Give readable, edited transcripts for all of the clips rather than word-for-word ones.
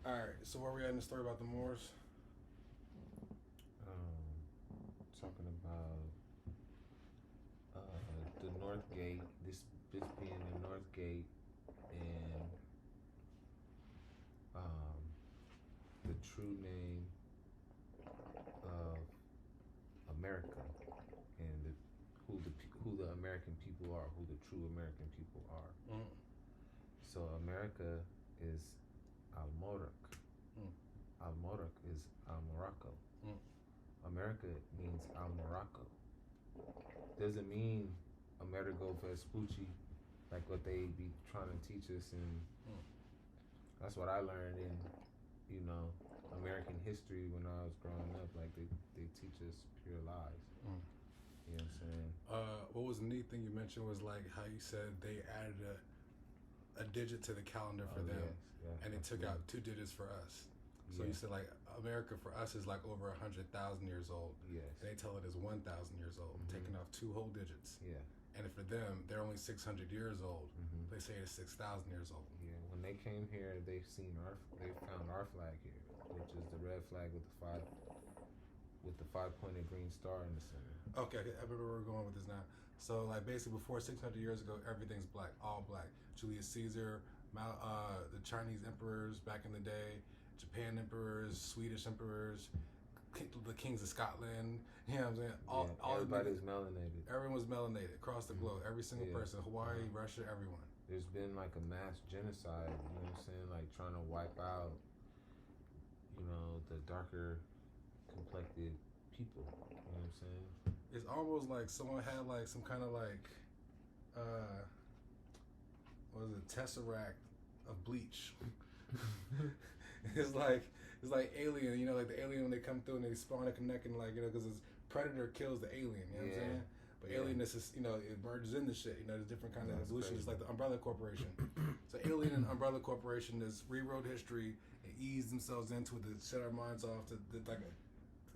All right. So where we at in the story about the Moors? Talking about the North Gate. This being the North Gate, and the true name of America, and who the American people are, who the true American people are. Mm. So America is Al Morak. Mm. Al Morak is Al Morocco. Mm. America means Al Morocco. Doesn't mean Amerigo Vespucci, like what they be trying to teach us, and that's what I learned in, American history when I was growing up. Like they teach us pure lies. Mm. You know what I'm saying? What was the neat thing you mentioned was like how you said they added a digit to the calendar for them, yes, and they took out 2 digits for us. So you said like America for us is like over 100,000 years old. Yes. And they tell it is 1,000 years old, taking off 2 whole digits. Yeah. And for them, they're only 600 years old. Mm-hmm. They say it's 6,000 years old. Yeah. When they came here, they found our flag here, which is the red flag with the 5-pointed green star in the center. Okay, I remember where we're going with this now. So like basically before 600 years ago, everything's black, all black. Julius Caesar, the Chinese emperors back in the day, Japan emperors, Swedish emperors, the kings of Scotland. You know what I'm saying? All everybody's melanated. Everyone was melanated across the globe. Every single person, Hawaii, Russia, everyone. There's been like a mass genocide. You know what I'm saying? Like trying to wipe out, the darker complected people. You know what I'm saying? It's almost like someone had like some kind of like, what is it, tesseract of bleach. It's like Alien, like the alien when they come through and they spawn a connecting, like, because this predator kills the alien, you know what I'm saying? But alienness is, it merges in the shit, there's different kind of evolution, just like the Umbrella Corporation. So Alien and Umbrella Corporation just rewrote history and eased themselves into it to shut our minds off to like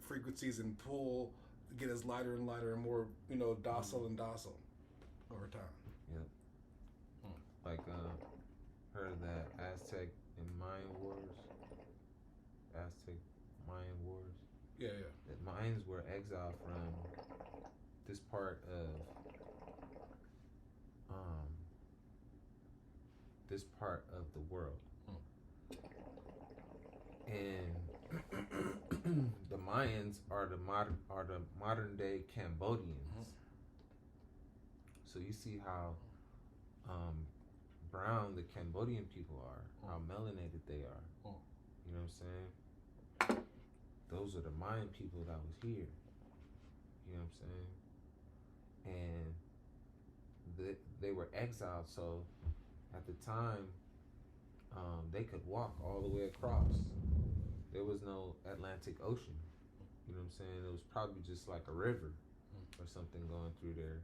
frequencies and pull, get us lighter and lighter and more, docile and docile over time. Yep. Like, heard of that Aztec and Mayan wars? Aztec Mayan wars? Yeah. The Mayans were exiled from this part of the world. And the Mayans are the modern day Cambodians. So you see how brown the Cambodian people are, how melanated they are. You know what I'm saying? Those are the Mayan people that was here. You know what I'm saying? And they were exiled, so at the time, they could walk all the way across. There was no Atlantic Ocean. You know what I'm saying? It was probably just like a river or something going through there.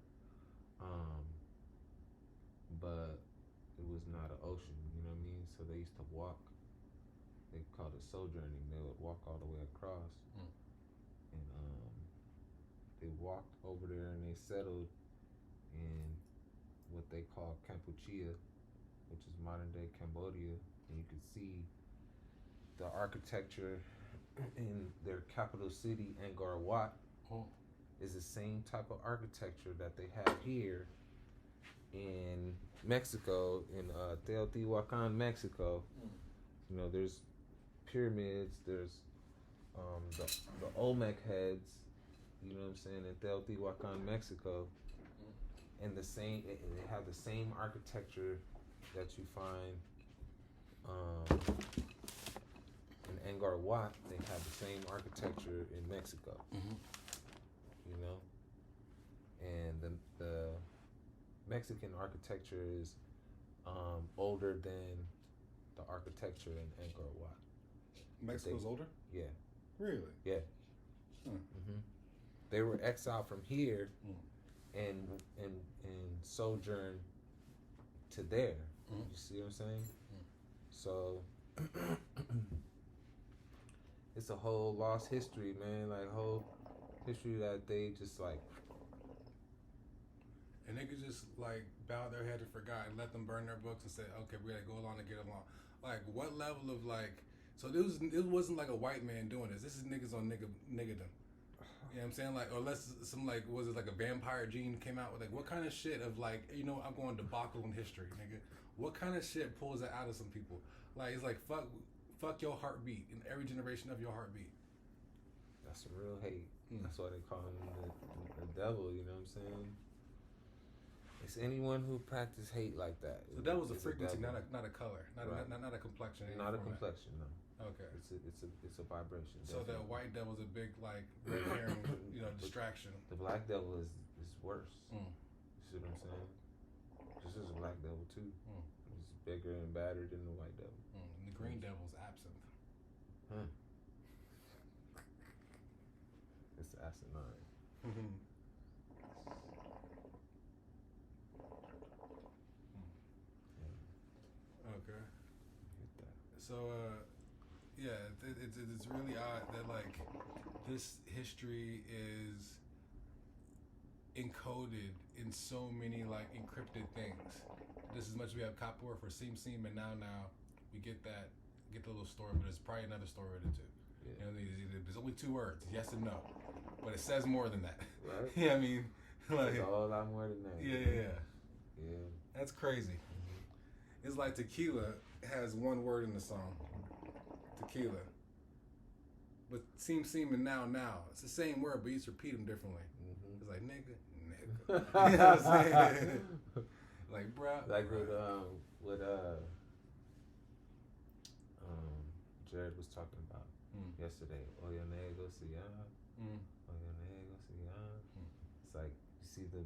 But it was not an ocean, you know what I mean? So they used to walk. They called it sojourning. They would walk all the way across. And they walked over there and they settled in what they call Kampuchea, which is modern day Cambodia. And you could see the architecture in their capital city, Angkor Wat, is the same type of architecture that they have here in Mexico, in Teotihuacan, Mexico. There's pyramids, there's the Olmec heads, you know what I'm saying, in Teotihuacan, Mexico. And they have the same architecture that you find in Angkor Wat. They have the same architecture in Mexico. And the Mexican architecture is older than the architecture in Angkor Wat. Mexico's older? Yeah. Really? Yeah. They were exiled from here and sojourned to there. You see what I'm saying? So it's a whole lost history, man. Like whole history that they just like. And they could just like bow their head and forgot and let them burn their books and say, okay, we gotta go along and get along. Like what level of like So it wasn't like a white man doing this. This is niggas on niggerdom. You know what I'm saying? Like, or unless some like, was it like a vampire gene came out with like, what kind of shit of like, you know, I'm going debacle in history, nigga. What kind of shit pulls that out of some people? Like, it's like, fuck your heartbeat in every generation of your heartbeat. That's some real hate. That's why they call him the devil, you know what I'm saying? It's anyone who practice hate like that. So that was a frequency, not a color, not a complexion. Not a complexion, no. Okay. It's a vibration. So definitely. the white devil's a big like red herring, you know, distraction. The black devil is worse. You Mm. see what I'm saying? This is a black devil too. It's bigger and badder than the white devil. And the green devil's absinthe. Huh. It's the asinine. Okay. So, yeah, it's really odd that like this history is encoded in so many like encrypted things. Just as much as we have Kapur for Seem, and now we get the little story, but there's probably another story or two. Yeah. You know, there's only 2 words, yes and no, but it says more than that. Right? Yeah, I mean, like it's a whole lot more than that. Yeah. Yeah. That's crazy. It's like tequila has 1 word in the song. Tequila. But seem and now. It's the same word, but you just repeat them differently. It's like nigga. You know what I'm saying? Like bruh. Like what Jared was talking about yesterday. Oye nego si ya. Oye nego si ya. It's like, you see the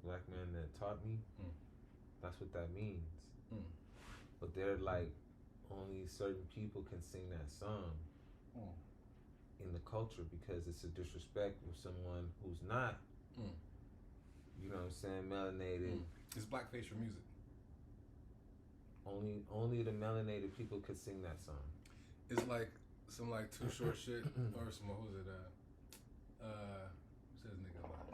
black man that taught me? That's what that means. But they're like, only certain people can sing that song in the culture because it's a disrespect with someone who's not, you know what I'm saying, melanated. It's blackface for music. Only the melanated people could sing that song. It's like some like Too Short shit or some, who's it? What's his nigga about?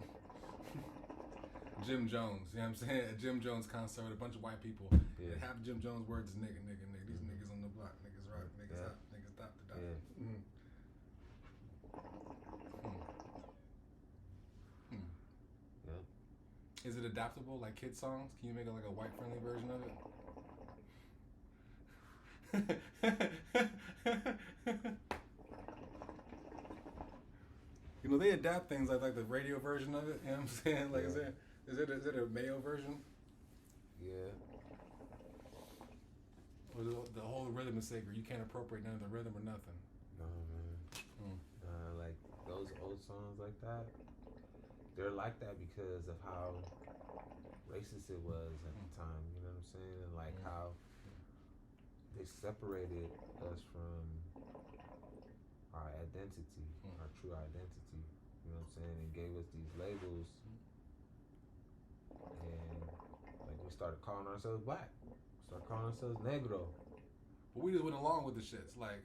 Jim Jones, you know what I'm saying? A Jim Jones concert with a bunch of white people. Yeah. And half Jim Jones' words is nigga. These niggas on the block. Niggas rock. Niggas up. Niggas stop the dot. Yeah. Yep. Is it adaptable like kid songs? Can you make like a white friendly version of it? You know, they adapt things like the radio version of it. You know what I'm saying? Like, is it a Mayo version? Yeah. Or the whole rhythm is sacred. You can't appropriate none of the rhythm or nothing. No, man. Like those old songs like that, they're like that because of how racist it was at the time. You know what I'm saying? And like how they separated us from our identity, our true identity. You know what I'm saying? And gave us these labels, and like we started calling ourselves black, started calling ourselves negro. But we just went along with the shits. Like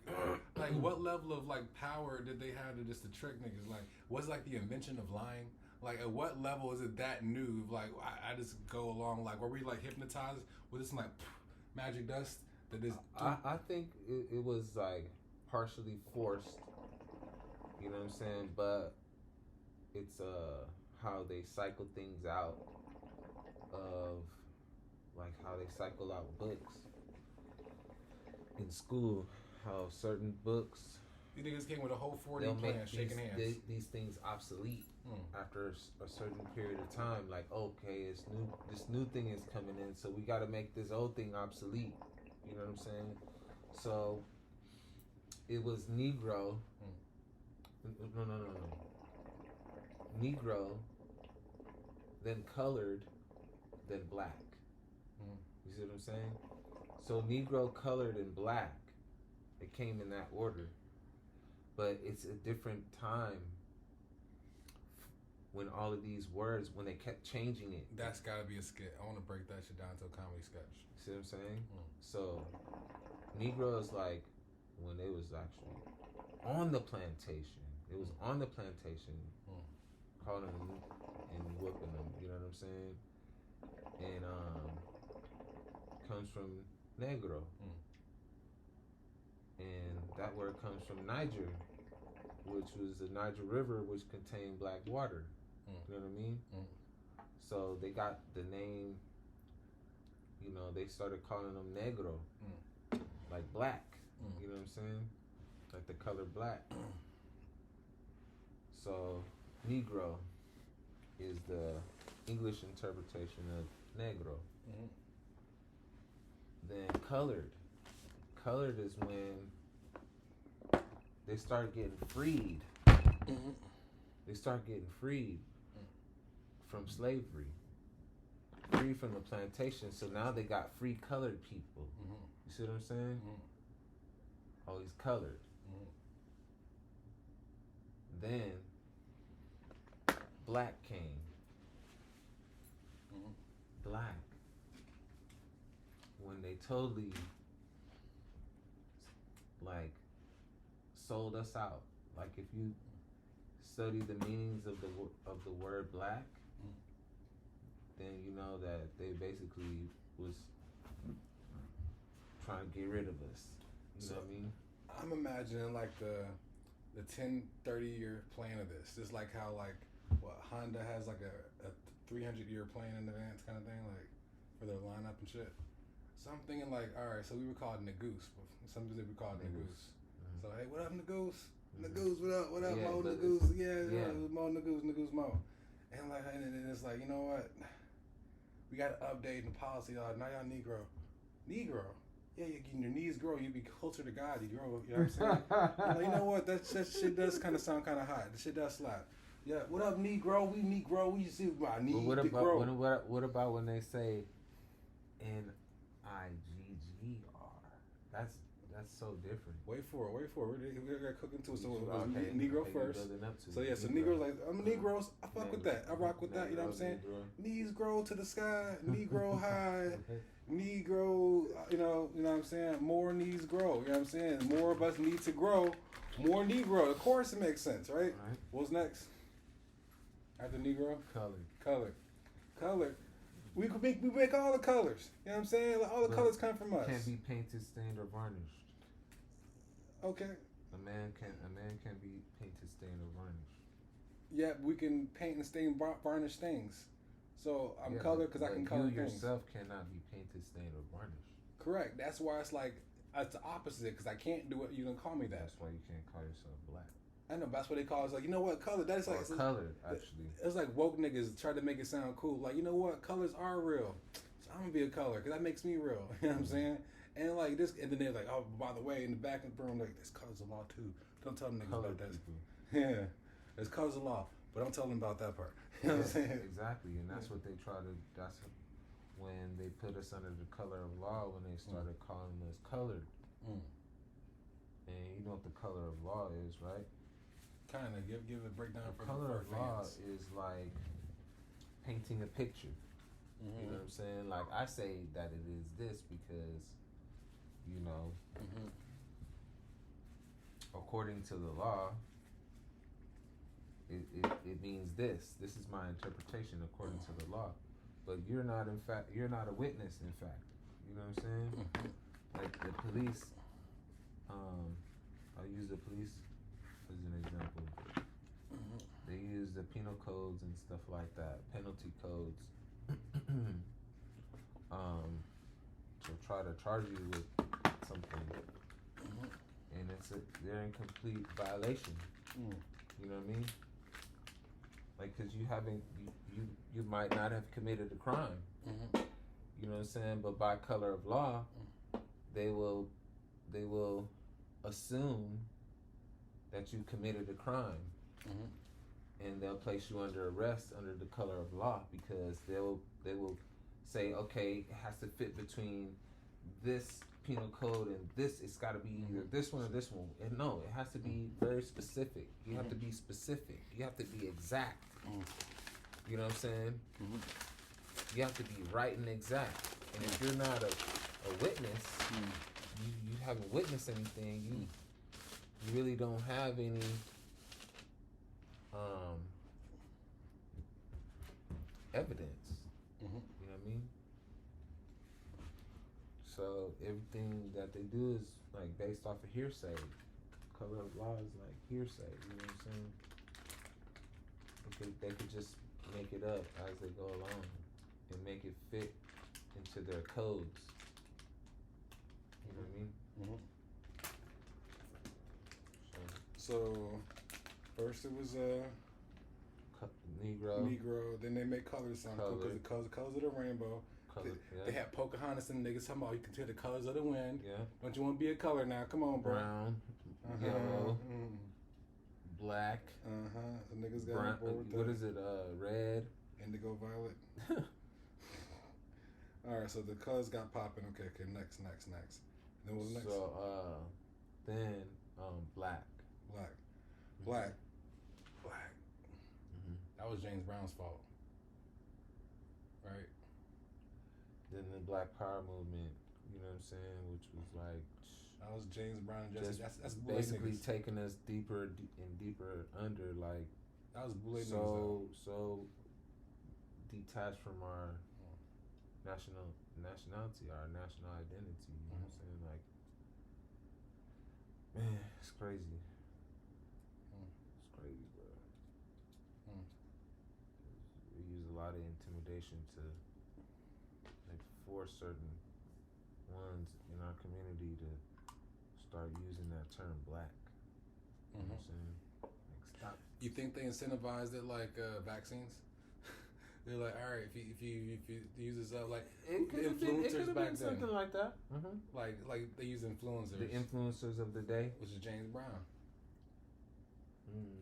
what level of like power did they have to trick niggas? Like, was it like the invention of lying? Like, at what level is it that new? Like, I just go along. Like, were we like hypnotized with this like magic dust? I think it was like partially forced, you know what I'm saying, but it's how they cycle things out of like how they cycle out books in school, how certain books, you niggas came with a whole 4D plan, shaking hands. These things obsolete after a certain period of time. Like, okay, it's new. This new thing is coming in, so we got to make this old thing obsolete. You know what I'm saying? So it was Negro. No. Negro, then colored, then black. You see what I'm saying? So Negro, colored, and black. It came in that order. But it's a different time when all of these words, when they kept changing it. That's gotta be a skit. I want to break that shit down to a comedy sketch. See what I'm saying? So, Negro is like when they was actually on the plantation. It was on the plantation, calling them and whooping them. You know what I'm saying? And comes from Negro, and that word comes from Niger, which was the Niger River, which contained black water. You know what I mean? So they got the name. You know, they started calling them negro, like black. You know what I'm saying? Like the color black. So Negro is the English interpretation of negro. Then colored. Colored is when they start getting freed. They start getting freed from slavery. Free from the plantation. So now they got free colored people. You see what I'm saying? Oh, he's colored. Then black came. Black. When they totally like sold us out. Like if you study the meanings of the word black, then you know that they basically was trying to get rid of us. You know what I mean? I'm imagining like the 10, 30-year plan of this. Just like how like what Honda has like a 300-year plan in advance kind of thing, like for their lineup and shit. So I'm thinking like, all right, so we were called Nagoose. Some people we called Nagoose. So hey, what up, Nagoose? Nagoose, what up? What up, Mo Nagoose? Yeah, Mo Nagoose Mo. And like, and it's like, you know what? We got to update the policy. Now y'all Negro. Yeah, your knees grow. You be closer to God. You grow. You know what I'm saying? Like, you know what? That shit does kind of sound kind of hot. The shit does slap. Yeah. What up, Negro? We Negro. We see my need to grow. What about when they say Niggr? That's so different. Wait for it. We got cooking too. So okay, Negro first. So yeah, so Negro's like, I'm a Negro. I fuck with that. I rock with that. You know what I'm saying? Knees grow to the sky. Negro high. Negro. You know what I'm saying? More knees grow. You know what I'm saying? More of us need to grow. More Negro. Of course, it makes sense, right? What's next? After Negro? Color. We make all the colors. You know what I'm saying? Like, all the colors come from us. Can't be painted, stained, or varnished. Okay. A man can be painted, stained, or varnished. Yeah, we can paint and stain, varnish things. So I'm colored because I can color things. You yourself cannot be painted, stained, or varnished. Correct. That's why it's like it's the opposite because I can't do it. You don't call me that. That's why you can't call yourself black. I know. That's what they call it. It's like, you know what, color. That is like colored. Actually, it's like woke niggas try to make it sound cool. Like, you know what, colors are real. So I'm gonna be a color because that makes me real. You know what I'm saying? And like this, and then they're like, oh, by the way, in the back of the room, like, this colors of law too. Don't tell them niggas about that. Yeah, there's colors of law, but don't tell them about that part. You know what I'm saying? Exactly, and that's what they try to. That's when they put us under the color of law. When they started calling us colored, and you know what the color of law is, right? Kind of give a breakdown. The color of law is like painting a picture. You know what I'm saying? Like, I say that it is this because, you know, according to the law, it means this. This is my interpretation according to the law. But you're not a witness, in fact. You know what I'm saying? Like the police, I'll use the police as an example. They use the penal codes and stuff like that, penalty codes, to try to charge you with something, and they're in complete violation. You know what I mean? Like, cause you might not have committed a crime. You know what I'm saying? But by color of law, they will assume that you committed a crime, and they'll place you under arrest under the color of law because they will say, okay, it has to fit between this penal code and this. It's got to be either this one or this one. And no, it has to be very specific. You have to be specific. You have to be exact. You know what I'm saying? You have to be right and exact. And if you're not a witness, you haven't witnessed anything. You really don't have any evidence. You know what I mean? So everything that they do is like based off of hearsay. color law is like hearsay. You know what I'm saying? They could just make it up as they go along and make it fit into their codes. You know what I mean? Mm-hmm. So first it was Negro. Then they make colors sound cool because the colors of the rainbow. They had Pocahontas and niggas talking about you can tell the colors of the wind. Yeah. Don't you want to be a color now? Come on, bro. Brown, yellow, black. The niggas got on board with that. What is it? Red, indigo, violet. All right, so the colors got popping. Okay. Next. Then what was next? So then black. Mm-hmm. That was James Brown's fault, right? Then the Black Power movement, you know what I'm saying, which was like that was James Brown and Jesse. That's basically taking us deeper and deeper under, like that was bullying. So detached from our nationality, our national identity. You know what I'm saying? Like, man, it's crazy. It's crazy, bro. We use a lot of intimidation to like force certain ones in our community to start using that term black. You know what I'm saying? Like, stop. You think they incentivized it like vaccines? They're like, all right, if you use this up, like it could have been something like that. Like they use influencers. The influencers of the day, which is James Brown.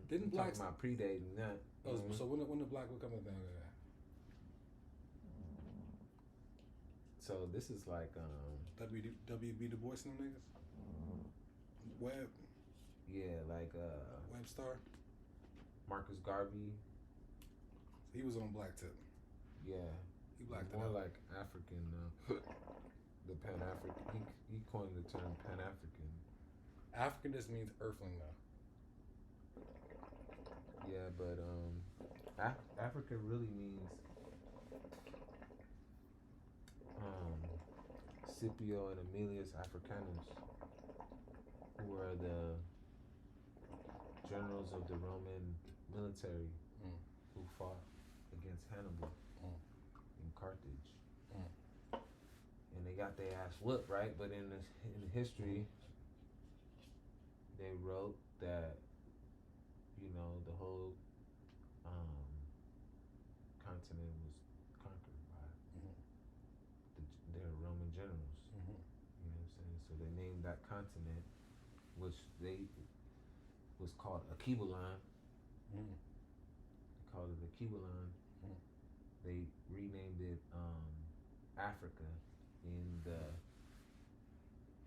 Didn't blacks talk about predating that? Oh, so when the black would come in there? So this is like W.B. Du Bois and them niggas. Webb. Yeah, like Webstar. Marcus Garvey. He was on black tip. Yeah. He blacked more it out. like African. The Pan-African. He coined the term Pan-African. African just means earthling though. Yeah, but Africa really means Scipio and Aemilius Africanus, who are the generals of the Roman military who fought against Hannibal in Carthage. And they got their ass whooped, right? But in history, they wrote that, you know, the whole continent was conquered by their Roman generals. You know what I'm saying? So they named that continent, which was called Aquibulan. They called it Aquibulan. They renamed it Africa in the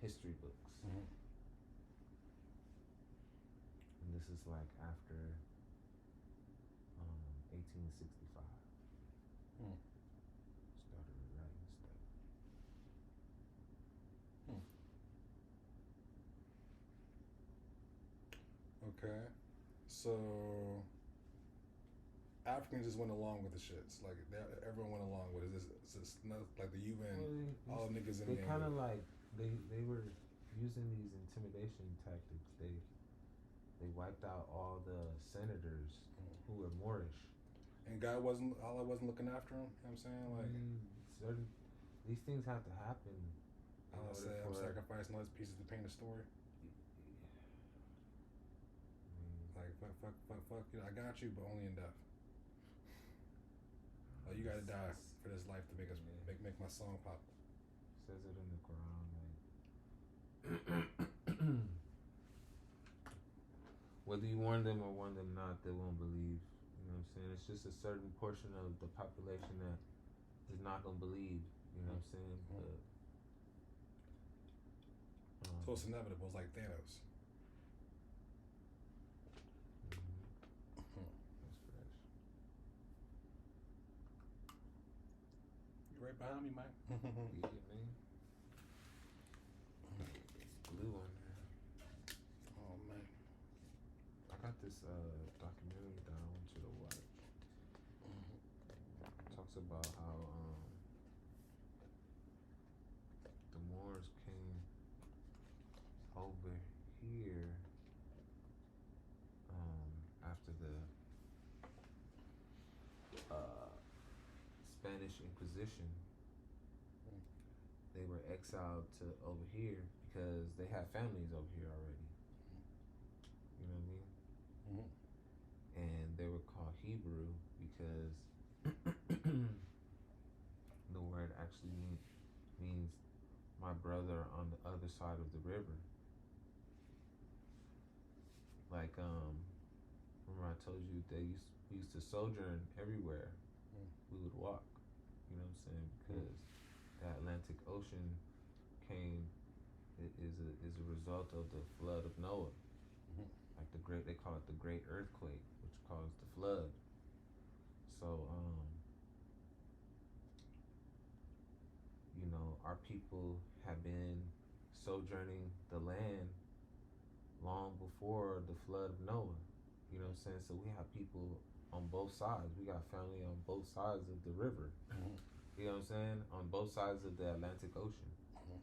history books. And this is like after 1865. Started writing stuff. Okay, so Africans just went along with the shits. Like everyone went along with it. It's just not like the UN, all niggas in there. They kind of like they were using these intimidation tactics. They wiped out all the senators who were Moorish. And God wasn't looking after him. You know what I'm saying? Like these things have to happen. Allah said, I'm sacrificing all these pieces to paint a story. Like fuck you. I got you, but only in death. Oh, you gotta die for this life to make us make my song pop. Says it in the Quran. Whether you warn them or warn them not, they won't believe. You know what I'm saying? It's just a certain portion of the population that is not gonna believe. You know what I'm saying? So it's inevitable. It's like Thanos. You right behind me, Mike? Yeah, man. It's blue on there. Oh man. I got this documentary that I want you to watch. It talks about how the Moors came over here Spanish Inquisition, they were exiled to over here because they had families over here already. You know what I mean? Mm-hmm. And they were called Hebrew because the word actually means my brother on the other side of the river. Like, remember I told you we used to sojourn everywhere. We would walk. You know what I'm saying? Because the Atlantic Ocean is a result of the flood of Noah. Like they call it the Great Earthquake, which caused the flood. So, our people have been sojourning the land long before the flood of Noah. You know what I'm saying? So we have people on both sides. We got family on both sides of the river. You know what I'm saying? On both sides of the Atlantic Ocean. So.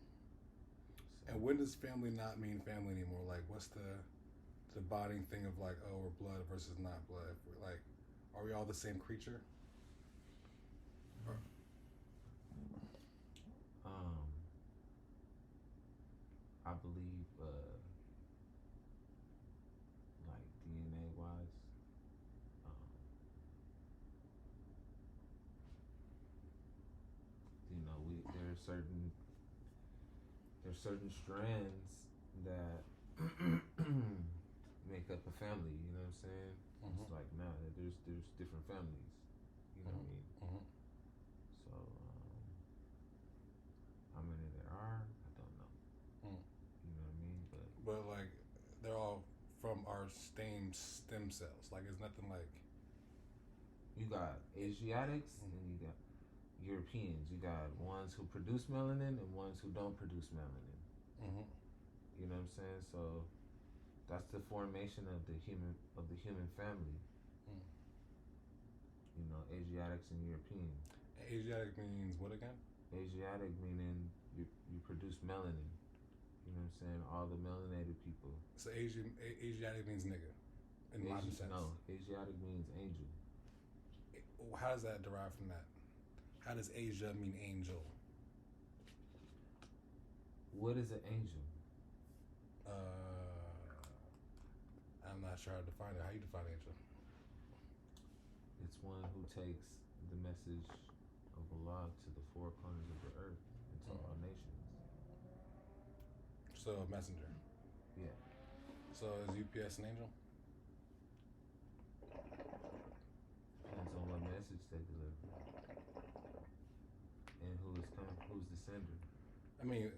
And when does family not mean family anymore? Like, what's the bonding thing of like, oh, we're blood versus not blood? Like, are we all the same creature? I believe, like DNA wise, there's certain strands that make up a family. You know what I'm saying? It's like there's different families. You know what I mean? So how many there are, I don't know. You know what I mean? But like they're all from our same stem cells. Like it's nothing like. You got Asiatics and you got Europeans. You got ones who produce melanin and ones who don't produce melanin. You know what I'm saying? So that's the formation of the human family. You know, Asiatics and Europeans. Asiatic means what again? Asiatic meaning you produce melanin. You know what I'm saying? All the melanated people. So Asiatic means nigga, in modern sense. No, Asiatic means angel. How does that derive from that? How does Asia mean angel? What is an angel? I'm not sure how to define it. How you define angel? It's one who takes the message of Allah to the four corners of the earth and to all nations. So a messenger. Yeah. So is UPS an angel? Depends on what message they deliver. And who's the sender. I mean,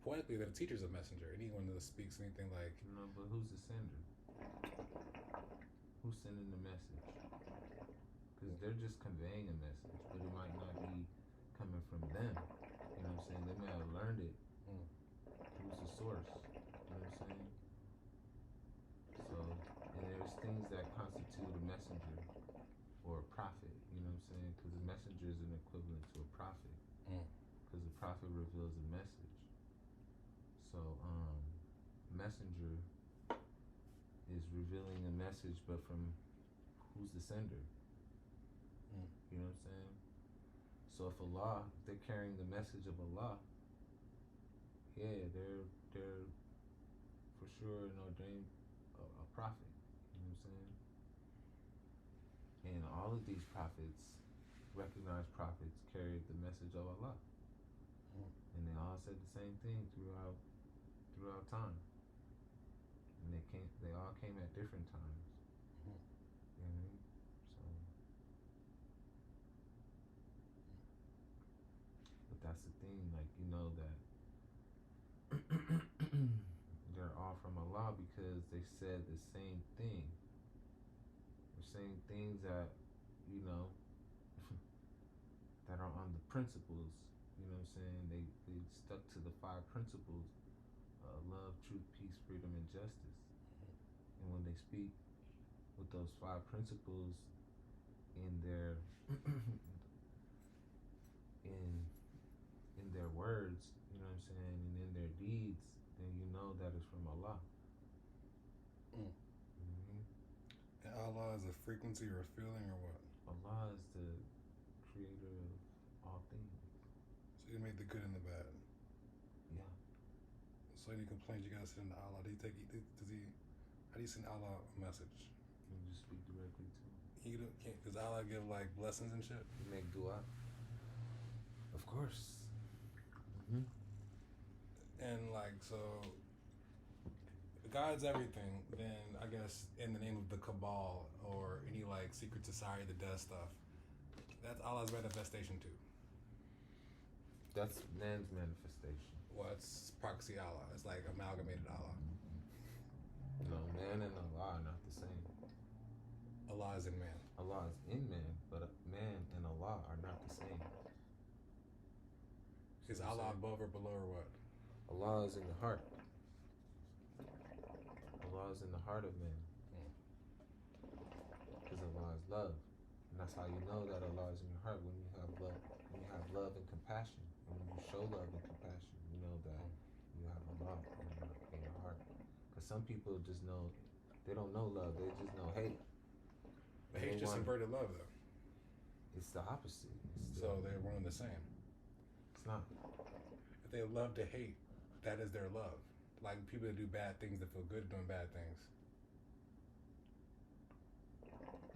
poetically, the teacher's a messenger. Anyone that speaks anything like... No, but who's the sender? Who's sending the message? Because they're just conveying a message, but it might not be coming from them. You know what I'm saying? They may have learned it. Who's the source? You know what I'm saying? So, and there's things that constitute a messenger or a prophet. You know what I'm saying? Because a messenger is an equivalent to a prophet. Because the prophet reveals a message. So, messenger is revealing a message, but from who's the sender? You know what I'm saying? So if they're carrying the message of Allah, yeah, they're for sure an ordained a prophet. You know what I'm saying? And all of these prophets, recognized prophets, carried the message of Allah. And they all said the same thing throughout time. And they all came at different times. You know what I mean? So, but that's the thing, like, you know that they're all from Allah because they said the same thing. They're saying things that, that are on the principles. You know what I'm saying? They stuck to the 5 principles: love, truth, peace, freedom, and justice. And when they speak with those 5 principles in their in their words, you know what I'm saying, and in their deeds, then you know that it's from Allah. And Allah is a frequency or a feeling or what? Allah is the creator of all things. So you made the good and the bad. Yeah. So any complaints you gotta send to Allah? Does he? How do you send Allah a message? You just speak directly to him. Does Allah give like blessings and shit? You make dua. Of course. Mm-hmm. And like so, God's everything. Then I guess in the name of the cabal or any like secret society that does stuff, that's Allah's manifestation too. That's man's manifestation. Well, it's proxy Allah. It's like amalgamated Allah. No, man and Allah are not the same. Allah is in man. Allah is in man, but man and Allah are not the same. Is Allah above or below or what? Allah is in the heart. Allah is in the heart of man. Because Allah is love. And that's how you know that Allah is in your heart, when you have love. When you have love and compassion. And when you show love and compassion, you know that you have Allah in your heart. Because some people just know, they don't know love, they just know hate. The hate just inverted love though. It's the opposite. So they're one and the same. It's not. If they love to hate, that is their love. Like people that do bad things that feel good doing bad things.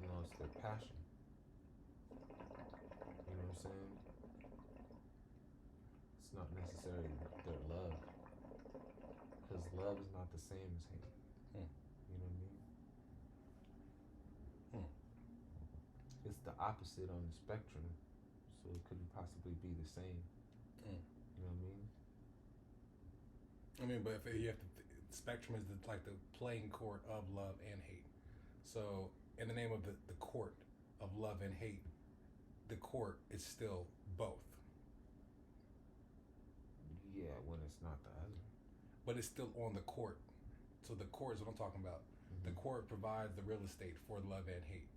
You know, it's their passion. You know what I'm saying? It's not necessarily their love. Because love is not the same as hate. You know what I mean? It's the opposite on the spectrum, so it couldn't possibly be the same. You know what I mean? But if you have to, spectrum is like the playing court of love and hate. So in the name of the court of love and hate, the court is still both. Yeah, when it's not the other. But it's still on the court. So the court is what I'm talking about. The court provides the real estate for love and hate.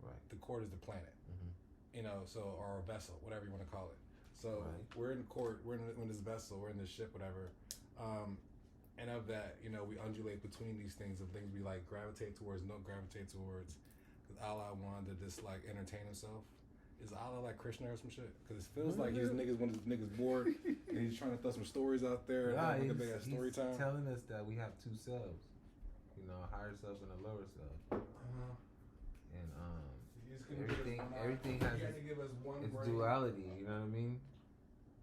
Right. The court is the planet. You know, so, or a vessel, whatever you want to call it. So we're in court, we're in this vessel, we're in this ship, whatever. And of that, you know, we undulate between these things of things we like gravitate towards, don't gravitate towards. Because Allah wanted to just like entertain himself. Is Allah like Krishna or some shit? Because it feels like he's one of these niggas bored and he's trying to throw some stories out there. Nah, and like a story time. Telling us that we have two selves. You know, a higher self and a lower self. And everything has its duality, you know what I mean?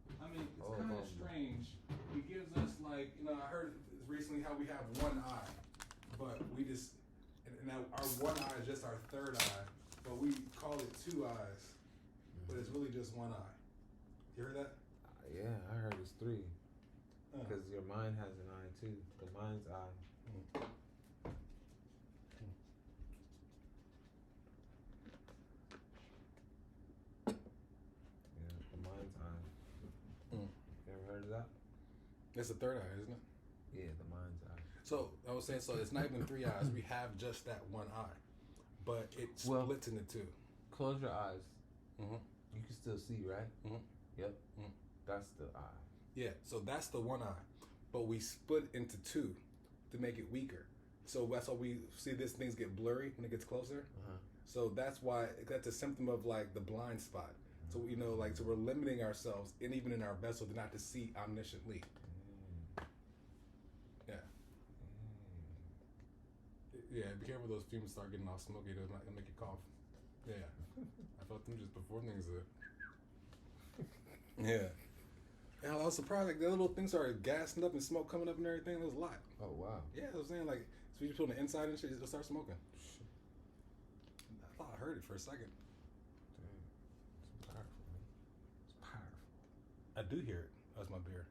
It's kind of strange. He gives us like, you know, I heard recently how we have one eye, but we just, and our one eye is just our third eye, but we call it two eyes, but it's really just one eye. You heard that? Yeah, I heard it's three. Because your mind has an eye too. The mind's eye. That? It's the third eye, isn't it? Yeah, the mind's eye. So I was saying, so it's not even three eyes. We have just that one eye, but it splits into two. Close your eyes. You can still see, right? Yep. That's the eye. Yeah, so that's the one eye, but we split into two to make it weaker. So that's why we see these things get blurry when it gets closer. So that's why that's a symptom of like the blind spot. So, you know, like, so we're limiting ourselves, and even in our vessel, to not to see omnisciently. Yeah. Yeah, be careful those fumes start getting all smoky. They'll make you cough. Yeah. I felt them just before things. Yeah. And I was surprised, like, the little things started gassing up and smoke coming up and everything. There was a lot. Oh, wow. Yeah, I was saying, like, so you put on the inside and shit, it'll start smoking. I thought I heard it for a second. I do hear it. That's my beer.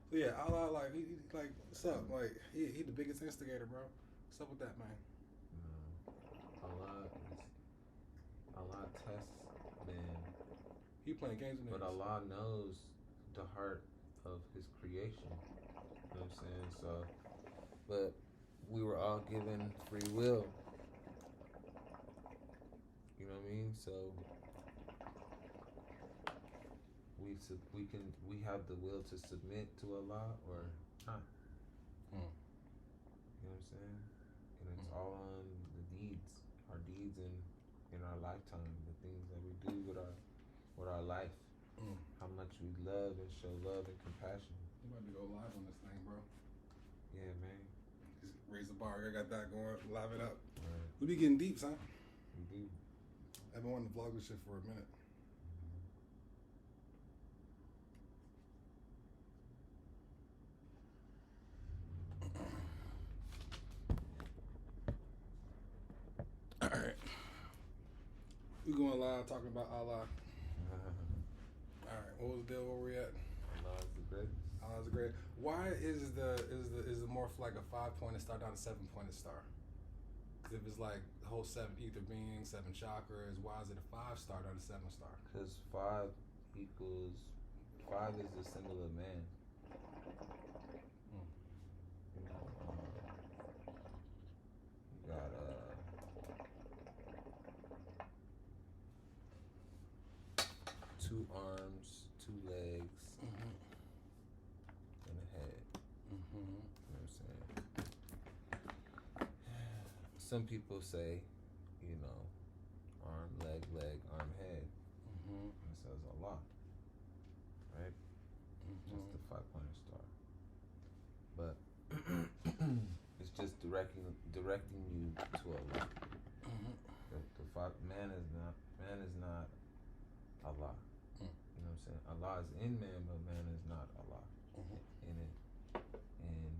So yeah, Allah, like, he like, what's up? Like, he the biggest instigator, bro. What's up with that, man? Allah tests man. He playing games with But Allah knows the heart of his creation. You know what I'm saying? So, but we were all given free will. You know what I mean? So we have the will to submit to Allah or not. You know what I'm what I'm saying? And it's all on the deeds, our deeds in our lifetime, the things that we do with our life, how much we love and show love and compassion. You about to go live on this thing, bro. Yeah, man. Just raise the bar. I got that going. Live it up. Right. We be getting deep, son. We do. I've been wanting to vlog this shit for a minute. All right. We going live talking about Allah. All right. What was the deal? Where we at? Allah is the greatest. Allah is the great. Why is the morph like a 5-pointed star, not a 7-pointed star? Because if it's like the whole 7 ether beings, 7 chakras, why is it a 5-star, not a 7-star? Because 5 is the symbol of man. You know, you got 2 arms, 2 legs, and a head. You know what I'm saying? Some people say, you know, arm, leg, arm, head. It says Allah, right? Just the 5-pointed star. But it's just directing you to Allah. Man is not Allah. You know what I'm saying? Allah is in man, but man is not Allah. In it. And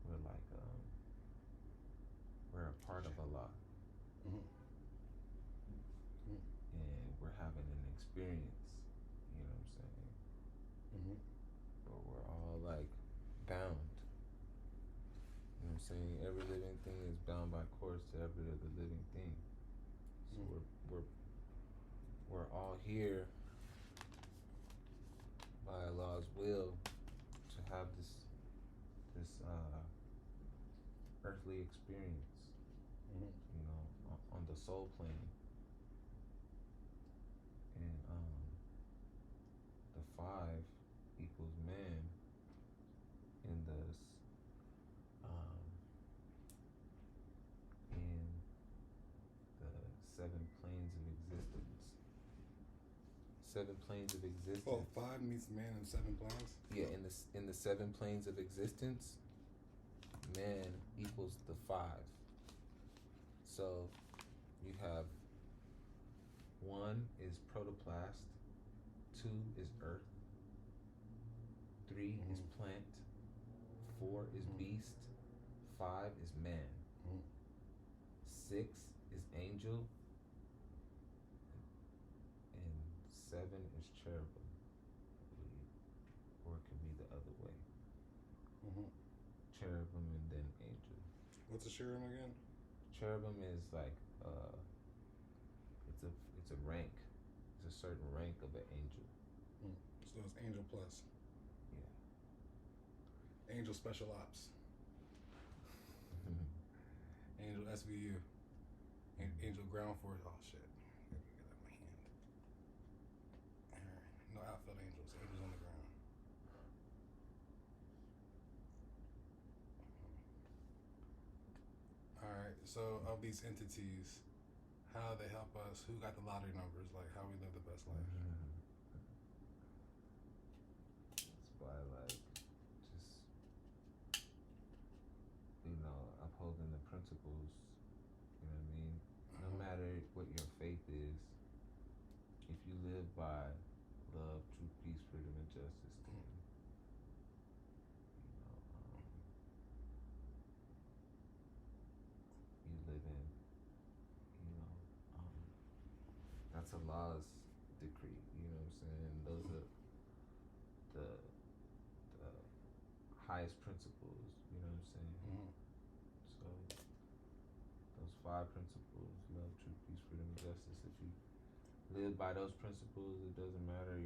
we're like we're a part of Allah. And we're having an experience, you know what I'm saying? But we're all like bound. You know what I'm saying? Every living thing is bound by cords to every other living thing. So we're all here by Allah's will to have this earthly experience. You know, on the soul plane. And the 5 equals man in the in the 7 planes of existence. 7 planes of existence. Oh, 5 meets man in 7 planes? Yeah, in the 7 planes of existence, man equals the 5. So you have 1 is protoplast, 2 is earth, 3 is plant, 4 is beast, 5 is man, 6 is angel, and 7 is cherubim, I believe. Or it could be the other way. Cherubim and then angel. What's a cherubim again? Cherubim is like it's a rank. It's a certain rank of an angel. So it's angel plus. Yeah. Angel special ops. Angel SVU. Angel ground force. Oh shit. Let me get that in my hand. Alright. No outfield angels. Angels on the ground. Alright. So of these entities, how they help us, who got the lottery numbers, like how we live the best life. It's by like just upholding the principles, you know what I mean? No matter what your faith is, if you live by love, truth, peace, freedom, and justice, then you live in, that's Allah's decree, you know what I'm saying? Those are the highest principles, you know what I'm saying? So those 5 principles, love, truth, peace, freedom, and justice, if you live by those principles, it doesn't matter,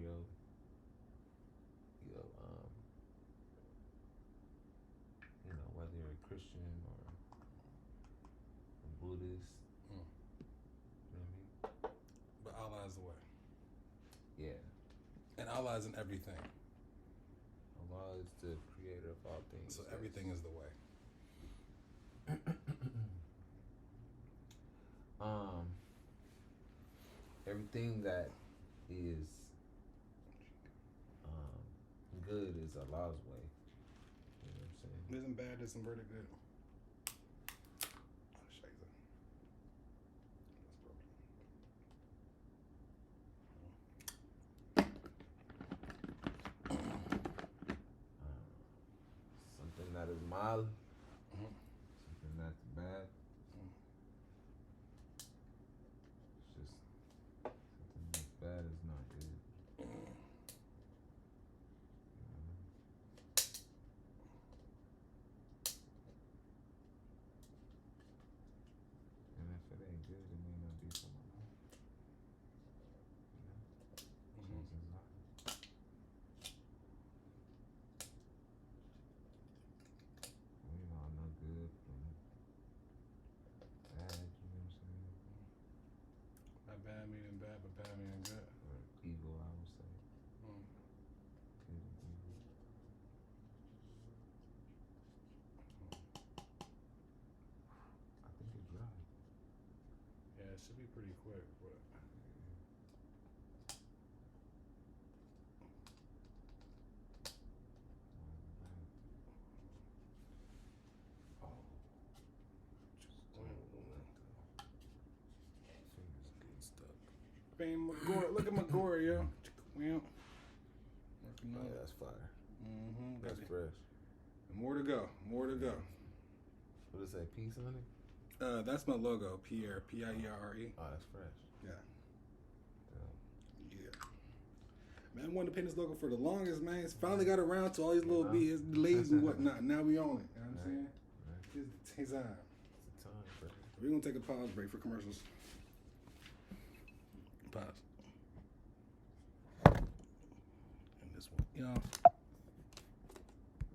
whether you're a Christian or a Buddhist, you know what I mean? But Allah is the way. Yeah. And Allah is in everything. is the creator of all things. So everything is the way. Everything that is good is Allah's way. You know what I'm saying? Isn't bad, isn't very good. Something that is mal, something that's bad. It's just something that's bad is not good. And if it ain't good, it may not be for my life. We all know good from bad, you know what I'm saying? Not bad meaning bad, but bad meaning good. Or evil, I would say. Good and evil. I think it's dry. Yeah, it should be pretty quick, but. Bam, look at McGore, yo. Yeah, that's fire. That's fresh. More to go. More to go. What does it say? Peace on it? That's my logo. Pierre. P-I-E-R-E. Oh, that's fresh. Yeah. Man, I wanted to paint this logo for the longest, man. It's finally got around to all these little beads, delays and whatnot. Now we own it. You know what I'm saying? It's the time. It's the time, bro. We're going to take a pause break for commercials. Pause. And this one. Y'all.